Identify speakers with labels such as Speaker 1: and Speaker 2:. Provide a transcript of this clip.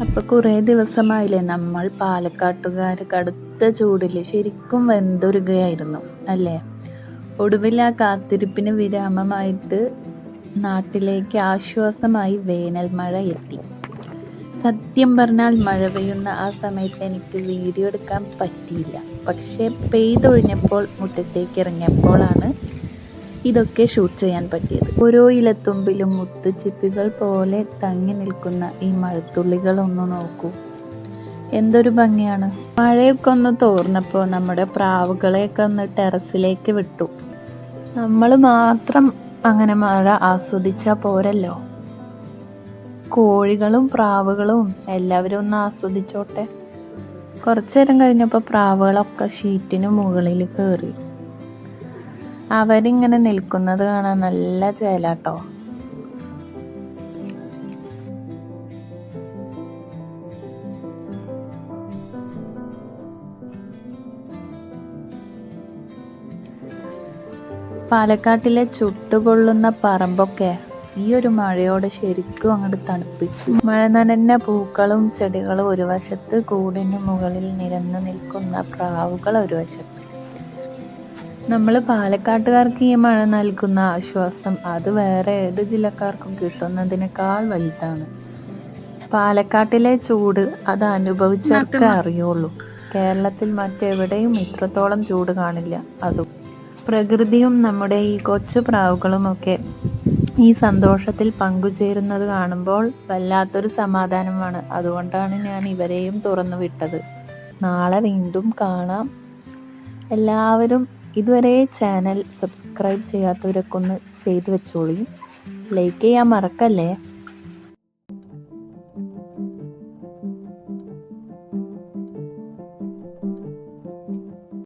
Speaker 1: അപ്പോൾ കുറേ ദിവസമായില്ലേ നമ്മൾ പാലക്കാട്ടുകാർ കടുത്ത ചൂടിൽ ശരിക്കും വെന്തുരുകയായിരുന്നു അല്ലേ. ഒടുവിൽ ആ കാത്തിരിപ്പിന് വിരാമമായിട്ട് നാട്ടിലേക്ക് ആശ്വാസമായി വേനൽ മഴ എത്തി. സത്യം പറഞ്ഞാൽ മഴ പെയ്യുന്ന ആ സമയത്ത് എനിക്ക് വീഡിയോ എടുക്കാൻ പറ്റിയില്ല. പക്ഷേ പെയ്തൊഴിഞ്ഞപ്പോൾ മുറ്റത്തേക്ക് ഇറങ്ങിയപ്പോഴാണ് ഇതൊക്കെ ഷൂട്ട് ചെയ്യാൻ പറ്റിയത്. ഓരോ ഇലത്തുമ്പിലും മുത്തുച്ചിപ്പികൾ പോലെ തങ്ങി നിൽക്കുന്ന ഈ മഴത്തുള്ളികളൊന്ന് നോക്കൂ, എന്തൊരു ഭംഗിയാണ്. മഴയൊക്കെ ഒന്ന് തോർന്നപ്പോൾ നമ്മുടെ പ്രാവുകളെയൊക്കെ ഒന്ന് ടെറസിലേക്ക് വിട്ടു. നമ്മൾ മാത്രം അങ്ങനെ മഴ ആസ്വദിച്ചാൽ പോരല്ലോ, കോഴികളും പ്രാവുകളും എല്ലാവരും ഒന്ന് ആസ്വദിച്ചോട്ടെ. കുറച്ചു നേരം കഴിഞ്ഞപ്പോൾ പ്രാവുകളൊക്കെ ഷീറ്റിന് മുകളിൽ കയറി. അവരിങ്ങനെ നിൽക്കുന്നത് കാണാൻ നല്ല ചേലാട്ടോ. പാലക്കാട്ടിലെ ചുട്ടുപൊള്ളുന്ന പറമ്പൊക്കെ ഈ ഒരു മഴയോടെ ശരിക്കും അങ്ങോട്ട് തണുപ്പിച്ചു. മഴ നനഞ്ഞ പൂക്കളും ചെടികളും ഒരു വശത്ത്, കൂടിന് മുകളിൽ നിരന്നു നിൽക്കുന്ന പ്രാവുകൾ ഒരു വശത്ത്. നമ്മൾ പാലക്കാട്ടുകാർക്ക് ഈ മഴ നൽകുന്ന ആശ്വാസം അത് വേറെ ഏത് ജില്ലക്കാർക്കും കിട്ടുന്നതിനേക്കാൾ വലുതാണ്. പാലക്കാട്ടിലെ ചൂട് അത് അനുഭവിച്ചവർക്ക് അറിയുള്ളൂ. കേരളത്തിൽ മറ്റെവിടെയും ഇത്രത്തോളം ചൂട് കാണില്ല. അതും പ്രകൃതിയും നമ്മുടെ ഈ കൊച്ചു പ്രാവുകളുമൊക്കെ ഈ സന്തോഷത്തിൽ പങ്കുചേരുന്നത് കാണുമ്പോൾ വല്ലാത്തൊരു സമാധാനമാണ്. അതുകൊണ്ടാണ് ഞാൻ ഇവരെയും തുറന്നു വിട്ടത്. നാളെ വീണ്ടും കാണാം. എല്ലാവരും ഇതുവരെ ചാനൽ സബ്സ്ക്രൈബ് ചെയ്യാത്തവരൊക്കെ ഒന്ന് ചെയ്തു വെച്ചോളി. ലൈക്ക് ചെയ്യാൻ മറക്കല്ലേ.